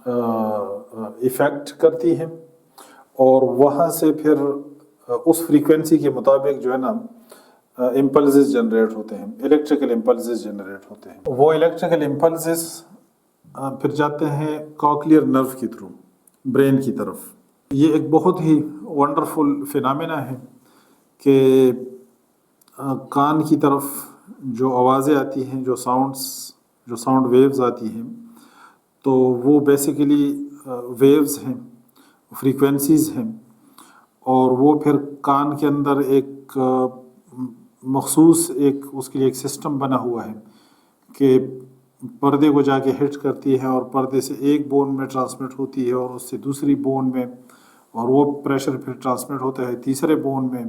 Effect کرتی ہیں اور وہاں سے پھر اس فریکوینسی کے مطابق جو ہے نا امپلسز جنریٹ ہوتے ہیں، الیکٹریکل امپلسز جنریٹ ہوتے ہیں. وہ الیکٹریکل امپلسز پھر جاتے ہیں کاکلیئر نرو کے تھرو برین کی طرف. یہ ایک بہت ہی ونڈرفل فینامینا ہے کہ کان کی طرف جو آوازیں آتی ہیں، جو ساؤنڈ ویوز آتی ہیں، تو وہ بیسیکلی ویوز ہیں، فریکوینسیز ہیں، اور وہ پھر کان کے اندر ایک مخصوص اس کے لیے ایک سسٹم بنا ہوا ہے کہ پردے کو جا کے ہٹ کرتی ہے اور پردے سے ایک بون میں ٹرانسمٹ ہوتی ہے اور اس سے دوسری بون میں، اور وہ پریشر پھر ٹرانسمٹ ہوتا ہے تیسرے بون میں،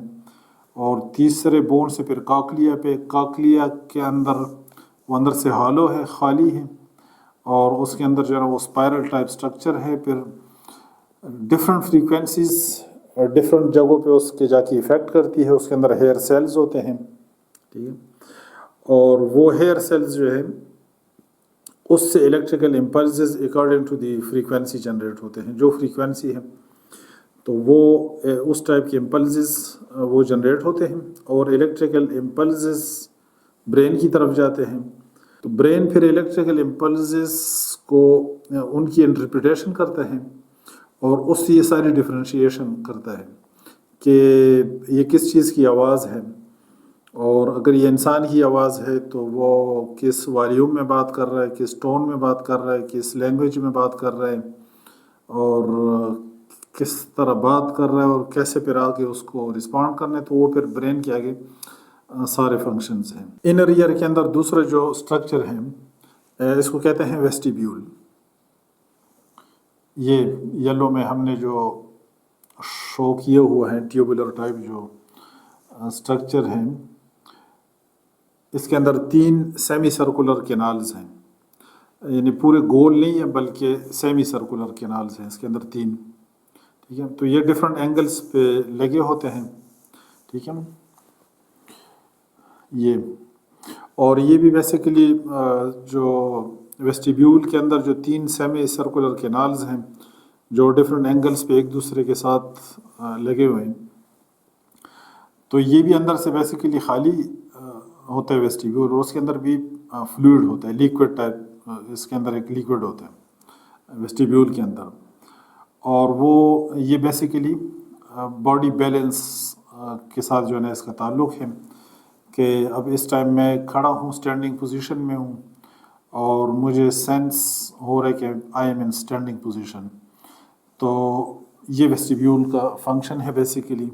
اور تیسرے بون سے پھر کاکلیا پہ. کاکلیا کے اندر وہ اندر سے ہالو ہے، خالی ہے، اور اس کے اندر جو ہے نا وہ اسپائرل ٹائپ سٹرکچر ہے. پھر ڈفرینٹ فریکوینسیز اور ڈفرینٹ جگہوں پہ اس کے جا کے ایفیکٹ کرتی ہے. اس کے اندر ہیئر سیلز ہوتے ہیں، ٹھیک ہے، اور وہ ہیئر سیلز جو ہے اس سے electrical impulses according to the frequency generate ہوتے ہیں. جو فریکوینسی ہے تو وہ اس ٹائپ کے امپلسز وہ جنریٹ ہوتے ہیں، اور الیکٹریکل امپلسز برین کی طرف جاتے ہیں. تو برین پھر الیکٹریکل امپلسز کو ان کی انٹرپریٹیشن کرتا ہے اور اس سے یہ ساری ڈفرینشیشن کرتا ہے کہ یہ کس چیز کی آواز ہے، اور اگر یہ انسان کی آواز ہے تو وہ کس والیوم میں بات کر رہا ہے، کس ٹون میں بات کر رہا ہے، کس لینگویج میں بات کر رہا ہے، اور کس طرح بات کر رہا ہے، اور کیسے پھر آگے اس کو رسپونڈ کرنا ہے. تو وہ پھر برین کے آگے سارے فنکشنز ہیں. انر ایئر کے اندر دوسرا جو اسٹرکچر ہے اس کو کہتے ہیں ویسٹیبیول. یہ یلو میں ہم نے جو شو کیے ہوا ہے ٹیوبولر ٹائپ جو اسٹرکچر ہیں، اس کے اندر 3 سیمی سرکولر کینالز ہیں، یعنی پورے گول نہیں ہیں بلکہ سیمی سرکولر کینالز ہیں اس کے اندر 3. ٹھیک ہے، تو یہ ڈفرینٹ اینگلز پہ لگے ہوتے ہیں. ٹھیک ہے، یہ اور یہ بھی بیسیکلی جو ویسٹیبیول کے اندر جو 3 سیمی سرکولر کینالز ہیں جو ڈفرینٹ اینگلز پہ ایک دوسرے کے ساتھ لگے ہوئے ہیں، تو یہ بھی اندر سے بیسیکلی خالی ہوتا ہے ویسٹیبیول، اور اس کے اندر بھی فلوئڈ ہوتا ہے، لیکوڈ ٹائپ. اس کے اندر ایک لیکوڈ ہوتا ہے ویسٹیبیول کے اندر، اور وہ یہ بیسیکلی باڈی بیلنس کے ساتھ جو ہے نا اس کا تعلق ہے کہ اب اس ٹائم میں کھڑا ہوں، اسٹینڈنگ پوزیشن میں ہوں، اور مجھے سینس ہو رہا ہے کہ I am in standing position. تو یہ ویسٹیبیول کا فنکشن ہے بیسیکلی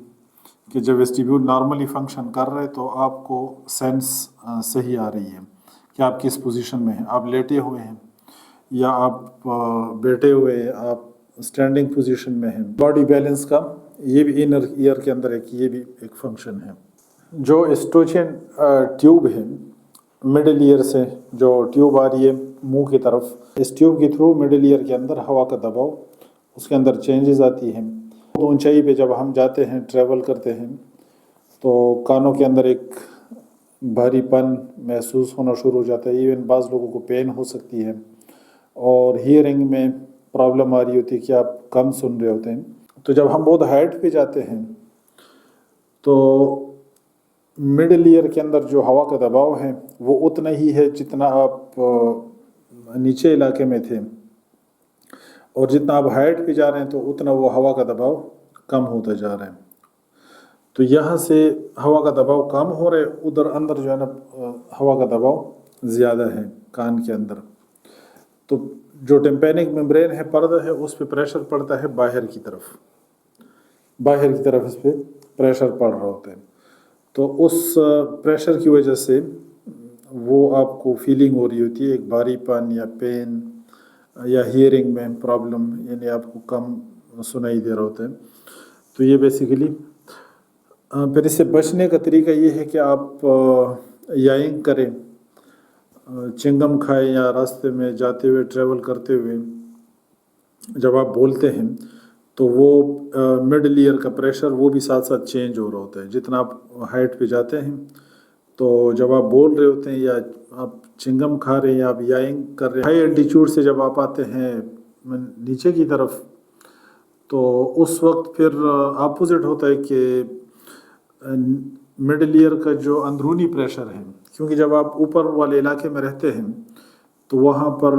کہ جب ویسٹیبیول نارملی فنکشن کر رہے تو آپ کو سینس صحیح آ رہی ہے کہ آپ کس پوزیشن میں ہیں. آپ لیٹے ہوئے ہیں یا آپ بیٹھے ہوئے ہیں، آپ اسٹینڈنگ پوزیشن میں ہیں. باڈی بیلنس کا یہ بھی انر ایئر کے اندر یہ بھی ایک فنکشن ہے. جو اسٹوچین ٹیوب ہے مڈل ایئر سے جو ٹیوب آ رہی ہے منہ کی طرف، اس ٹیوب کے تھرو مڈل ایئر کے اندر ہوا کا دباؤ، اس کے اندر چینجز آتی ہیں. اونچائی پہ جب ہم جاتے ہیں، ٹریول کرتے ہیں، تو کانوں کے اندر ایک بھاری پن محسوس ہونا شروع ہو جاتا ہے. ایون بعض لوگوں کو پین ہو سکتی ہے، اور ہیئرنگ میں پرابلم آ رہی ہوتی ہے کہ آپ کم سن رہے ہوتے ہیں. تو جب ہم بہت ہائٹ پہ جاتے ہیں تو مڈل ایئر کے اندر جو ہوا کا دباؤ ہے وہ اتنا ہی ہے جتنا آپ نیچے علاقے میں تھے، اور جتنا آپ ہائٹ پہ جا رہے ہیں تو اتنا وہ ہوا کا دباؤ کم ہوتا جا رہا ہے. تو یہاں سے ہوا کا دباؤ کم ہو رہا ہے، ادھر اندر جو ہے نا ہوا کا دباؤ زیادہ ہے کان کے اندر. تو جو ٹمپینک ممبرین ہے، پردہ ہے، اس پہ پریشر پڑتا ہے باہر کی طرف اس پہ پریشر پڑ رہا ہوتا ہے. تو اس پریشر کی وجہ سے وہ آپ کو فیلنگ ہو رہی ہوتی ہے ایک بھاری پن یا پین یا ہیئرنگ میں پرابلم، یعنی آپ کو کم سنائی دے رہا ہوتا ہے. تو یہ بیسیکلی پھر اس سے بچنے کا طریقہ یہ ہے کہ آپ یائنگ کریں، چنگم کھائیں، یا راستے میں جاتے ہوئے ٹریول کرتے ہوئے جب آپ بولتے ہیں تو وہ مڈل ایئر کا پریشر وہ بھی ساتھ ساتھ چینج ہو رہا ہوتا ہے. جتنا آپ ہائٹ پہ جاتے ہیں تو جب آپ بول رہے ہوتے ہیں یا آپ چنگم کھا رہے ہیں یا آپ یائنگ کر رہے ہیں، ہائی الٹیچیوڈ سے جب آپ آتے ہیں نیچے کی طرف، تو اس وقت پھر اپوزٹ ہوتا ہے کہ مڈل ایئر کا جو اندرونی پریشر ہے، کیونکہ جب آپ اوپر والے علاقے میں رہتے ہیں تو وہاں پر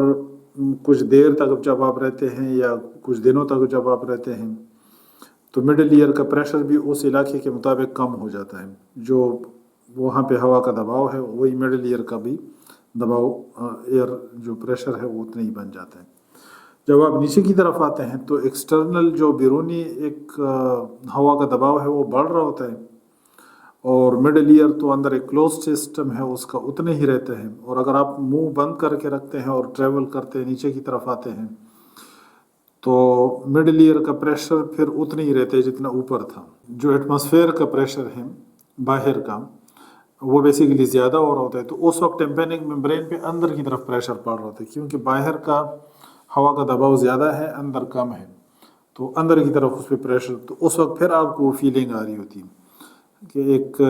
کچھ دیر تک جب آپ رہتے ہیں یا کچھ دنوں تک جب آپ رہتے ہیں تو مڈل ایئر کا پریشر بھی اس علاقے کے مطابق کم ہو جاتا ہے، جو وہاں پہ ہوا کا دباؤ ہے وہی مڈل ایئر کا بھی دباؤ، ایئر جو پریشر ہے وہ اتنا ہی بن جاتا ہے۔ جب آپ نیچے کی طرف آتے ہیں تو ایکسٹرنل جو بیرونی ایک ہوا کا دباؤ ہے وہ بڑھ رہا ہوتا ہے، اور مڈل ایئر تو اندر ایک کلوز سسٹم ہے اس کا اتنے ہی رہتے ہیں، اور اگر آپ منہ بند کر کے رکھتے ہیں اور ٹریول کرتے ہیں نیچے کی طرف آتے ہیں تو مڈل ایئر کا پریشر پھر اتنا ہی رہتا ہے جتنا اوپر تھا۔ جو ایٹماسفیئر کا پریشر ہے باہر کا وہ بیسیکلی زیادہ ہو رہا ہوتا ہے، تو اس وقت ٹیمپینک ممبرین پہ اندر کی طرف پریشر پڑ رہا ہوتا ہے، کیونکہ باہر کا ہوا کا دباؤ زیادہ ہے اندر کم ہے، تو اندر کی طرف اس پہ پریشر، تو اس وقت پھر آپ کو وہ فیلنگ آ رہی ہوتی ہے کہ ایک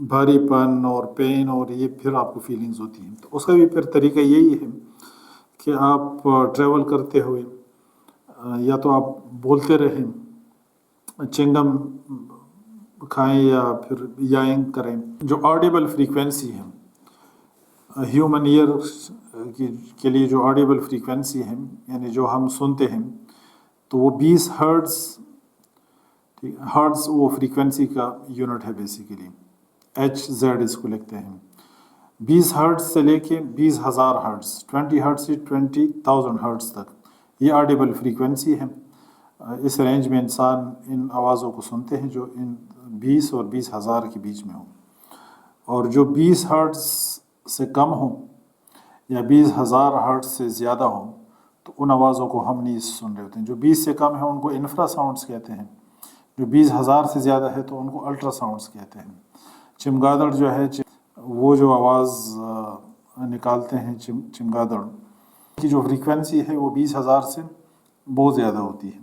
بھاری پن اور پین، اور یہ پھر آپ کو فیلنگز ہوتی ہیں۔ تو اس کا بھی پھر طریقہ یہی ہے کہ آپ ٹریول کرتے ہوئے یا تو آپ بولتے رہیں، چنگم کھائیں یا پھر یائنگ کریں۔ جو آڈیبل فریکوینسی ہے ہیومن ایئر کے لیے، جو آڈیبل فریکوینسی ہے یعنی جو ہم سنتے ہیں، تو وہ 20 ہرٹز، ہرٹز وہ فریکوینسی کا یونٹ ہے بیسیکلی، HZ اس کو لکھتے ہیں۔ 20 ہرٹز سے لے کے 20,000 ہرٹز، 20 ہرٹز سے 20,000 ہرٹز تک یہ آڈیبل فریکوینسی ہے۔ اس رینج میں انسان ان آوازوں کو سنتے ہیں جو ان 20 اور 20,000 کے بیچ میں ہوں، اور جو 20 ہرٹز سے کم ہوں یا 20,000 ہرٹز سے زیادہ ہوں تو ان آوازوں کو ہم نہیں سن رہے ہوتے ہیں۔ جو 20 سے کم ہیں ان کو انفرا ساؤنڈز کہتے ہیں، جو 20,000 سے زیادہ ہے تو ان کو الٹرا ساؤنڈز کہتے ہیں۔ چمگادڑ جو ہے وہ جو آواز نکالتے ہیں چمگادڑ کی جو فریکوینسی ہے وہ 20,000 سے بہت زیادہ ہوتی ہے،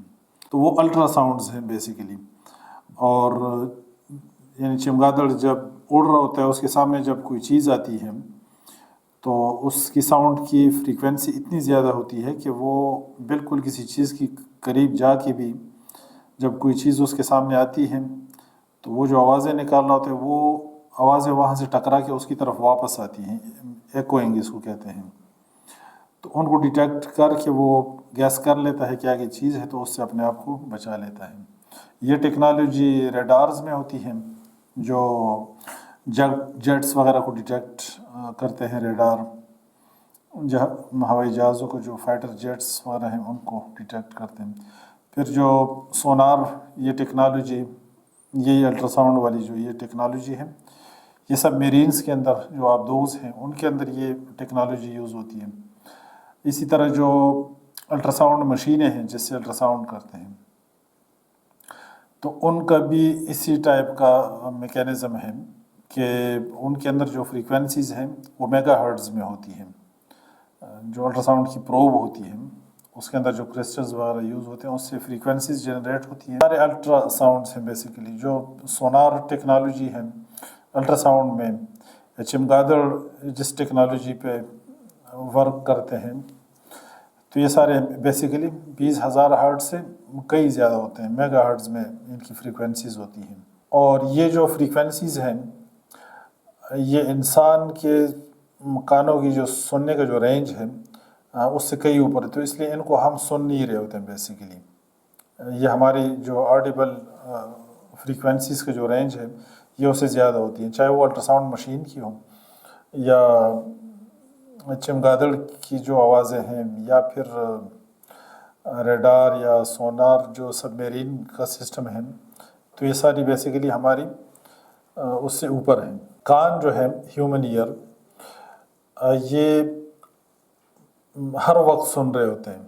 تو وہ الٹرا ساؤنڈز ہیں بیسیکلی۔ اور یعنی چمگادڑ جب اڑ رہا ہوتا ہے اس کے سامنے جب کوئی چیز آتی ہے تو اس کی ساؤنڈ کی فریکوینسی اتنی زیادہ ہوتی ہے کہ وہ بالکل کسی چیز کی قریب جا کے بھی جب کوئی چیز اس کے سامنے آتی ہے تو وہ جو آوازیں نکالنا ہوتے ہیں وہ آوازیں وہاں سے ٹکرا کے اس کی طرف واپس آتی ہیں، ایکوئنگ اس کو کہتے ہیں، تو ان کو ڈیٹیکٹ کر کے وہ گیس کر لیتا ہے کہ آگے چیز ہے تو اس سے اپنے آپ کو بچا لیتا ہے۔ یہ ٹیکنالوجی ریڈارز میں ہوتی ہے، جو جیٹس وغیرہ کو ڈیٹیکٹ کرتے ہیں ریڈار، ہوائی جہازوں کو جو فائٹر جیٹس وغیرہ ہیں ان کو ڈیٹیکٹ کرتے ہیں۔ پھر جو سونار، یہ ٹیکنالوجی، یہی الٹرا ساؤنڈ والی جو یہ ٹیکنالوجی ہے، یہ سب میرینز کے اندر جو آبدوز ہیں ان کے اندر یہ ٹیکنالوجی یوز ہوتی ہے۔ اسی طرح جو الٹرا ساؤنڈ مشینیں ہیں جس سے الٹرا ساؤنڈ کرتے ہیں تو ان کا بھی اسی ٹائپ کا میکینزم ہے کہ ان کے اندر جو فریکوینسیز ہیں وہ میگا ہرٹز میں ہوتی ہیں۔ جو الٹرا ساؤنڈ کی پروب ہوتی ہے اس کے اندر جو کرسٹلز وغیرہ یوز ہوتے ہیں اس سے فریکوینسیز جنریٹ ہوتی ہیں، سارے الٹرا ساؤنڈس ہیں بیسیکلی۔ جو سونار ٹیکنالوجی ہے الٹرا ساؤنڈ میں، چمگادڑ جس ٹیکنالوجی پہ ورک کرتے ہیں، تو یہ سارے بیسیکلی 20,000 ہرٹز سے کئی زیادہ ہوتے ہیں، میگا ہرٹز میں ان کی فریکوینسیز ہوتی ہیں۔ اور یہ جو فریکوینسیز ہیں یہ انسان کے کانوں کی جو سننے کا جو رینج ہے اس سے کئی اوپر ہے، تو اس لیے ان کو ہم سن نہیں رہے ہوتے ہیں بیسیکلی۔ یہ ہماری جو آڈیبل فریکوینسیز کا جو رینج ہے یہ اس سے زیادہ ہوتی ہیں، چاہے وہ الٹرا ساؤنڈ مشین کی ہوں یا چمگادڑ کی جو آوازیں ہیں یا پھر ریڈار یا سونار جو سب میرین کا سسٹم ہے، تو یہ ساری بیسیکلی ہماری اس سے اوپر ہیں۔ کان جو ہے ہیومن ایئر یہ ہر وقت سن رہے ہوتے ہیں،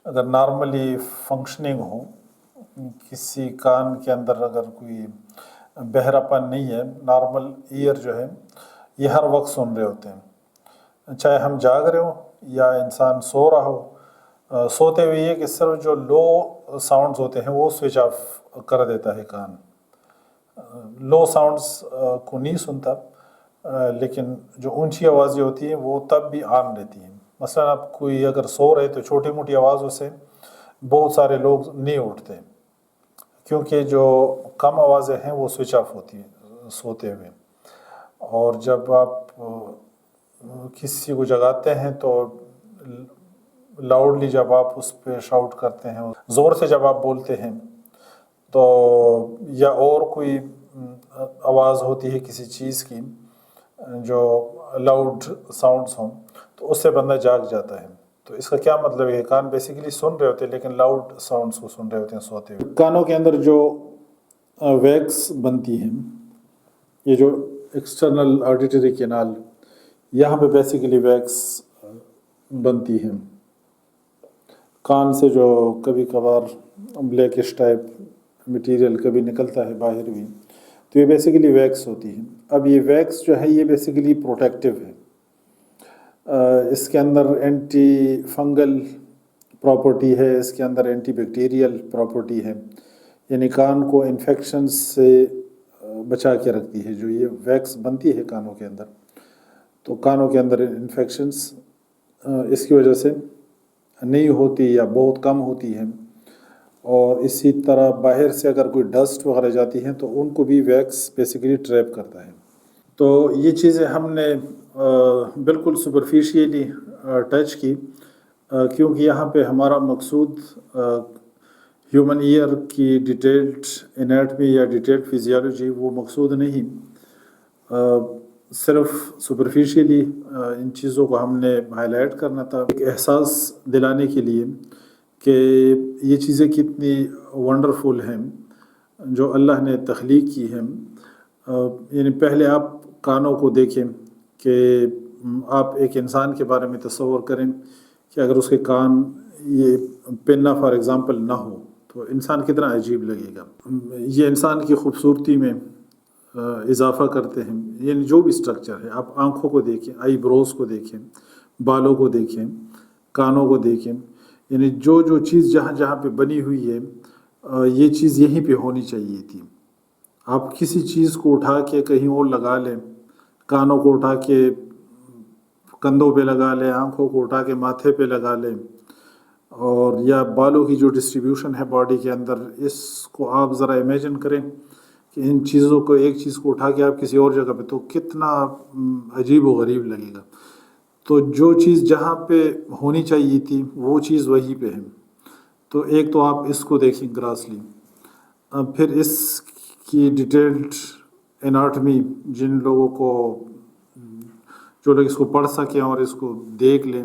اگر نارملی فنکشننگ ہو، کسی کان کے اندر اگر کوئی بہرا پن نہیں ہے، نارمل ایئر جو ہے یہ ہر وقت سن رہے ہوتے ہیں، چاہے ہم جاگ رہے ہوں یا انسان سو رہا ہو۔ سوتے ہوئے یہ کہ صرف جو لو ساؤنڈز ہوتے ہیں وہ سوئچ آف کر دیتا ہے کان، لو ساؤنڈز کو نہیں سنتا، لیکن جو اونچی آوازیں ہوتی ہیں وہ تب بھی آن رہتی ہیں۔ مثلا آپ کوئی اگر سو رہے تو چھوٹی موٹی آوازوں سے بہت سارے لوگ نہیں اٹھتے، کیونکہ جو کم آوازیں ہیں وہ سوئچ آف ہوتی ہیں سوتے ہوئے، اور جب آپ کسی کو جگاتے ہیں تو لاؤڈلی جب آپ اس پہ شاؤٹ کرتے ہیں، زور سے جب آپ بولتے ہیں تو یا اور کوئی آواز ہوتی ہے کسی چیز کی جو لاؤڈ ساؤنڈز ہوں تو اس سے بندہ جاگ جاتا ہے۔ تو اس کا کیا مطلب ہے؟ کان بیسیکلی سن رہے ہوتے ہیں لیکن لاؤڈ ساؤنڈز کو سن رہے ہوتے ہیں سوتے ہوئے۔ کانوں کے اندر جو ویکس بنتی ہیں، یہ جو ایکسٹرنل آڈیٹری کینال، یہاں پہ بیسیکلی ویکس بنتی ہیں کان سے، جو کبھی کبھار بلیکش ٹائپ مٹیریل کبھی نکلتا ہے باہر بھی، تو یہ بیسیکلی ویکس ہوتی ہے۔ اب یہ ویکس جو ہے یہ بیسیکلی پروٹیکٹیو ہے، اس کے اندر اینٹی فنگل پراپرٹی ہے، اس کے اندر اینٹی بیکٹیریل پراپرٹی ہے، یعنی کان کو انفیکشنز سے بچا کے رکھتی ہے۔ جو یہ ویکس بنتی ہے کانوں کے اندر، تو کانوں کے اندر انفیکشنز اس کی وجہ سے نہیں ہوتی یا بہت کم ہوتی ہیں، اور اسی طرح باہر سے اگر کوئی ڈسٹ وغیرہ جاتی ہیں تو ان کو بھی ویکس بیسیکلی ٹریپ کرتا ہے۔ تو یہ چیزیں ہم نے بالکل سپرفیشیلی ٹچ کی، کیونکہ یہاں پہ ہمارا مقصود ہیومن ایئر کی ڈیٹیلڈ انیٹمی یا ڈیٹیلڈ فزیالوجی وہ مقصود نہیں، صرف سپرفیشیلی ان چیزوں کو ہم نے ہائی لائٹ کرنا تھا، ایک احساس دلانے کے لیے کہ یہ چیزیں کتنی ونڈرفل ہیں جو اللہ نے تخلیق کی ہیں۔ یعنی پہلے آپ کانوں کو دیکھیں کہ آپ ایک انسان کے بارے میں تصور کریں کہ اگر اس کے کان یہ پننا فار ایگزامپل نہ ہو تو انسان کتنا عجیب لگے گا۔ یہ انسان کی خوبصورتی میں اضافہ کرتے ہیں، یعنی جو بھی سٹرکچر ہے، آپ آنکھوں کو دیکھیں، آئی بروز کو دیکھیں، بالوں کو دیکھیں، کانوں کو دیکھیں، یعنی جو جو چیز جہاں جہاں پہ بنی ہوئی ہے یہ چیز یہیں پہ ہونی چاہیے تھی۔ آپ کسی چیز کو اٹھا کے کہیں اور لگا لیں، کانوں کو اٹھا کے کندھوں پہ لگا لیں، آنکھوں کو اٹھا کے ماتھے پہ لگا لیں، اور یا بالوں کی جو ڈسٹریبیوشن ہے باڈی کے اندر، اس کو آپ ذرا امیجن کریں کہ ان چیزوں کو، ایک چیز کو اٹھا کے آپ کسی اور جگہ پہ، تو کتنا عجیب و غریب لگے گا۔ تو جو چیز جہاں پہ ہونی چاہیے تھی وہ چیز وہیں پہ ہے۔ تو ایک تو آپ اس کو دیکھیں گراسلی، پھر اس کی ڈیٹیلڈ اناٹمی جن لوگوں کو، جو لوگ اس کو پڑھ سکیں اور اس کو دیکھ لیں،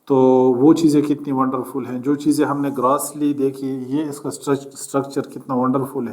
تو وہ چیزیں کتنی ونڈرفل ہیں۔ جو چیزیں ہم نے گراسلی دیکھی، یہ اس کا اسٹرکچر کتنا ونڈرفل ہے۔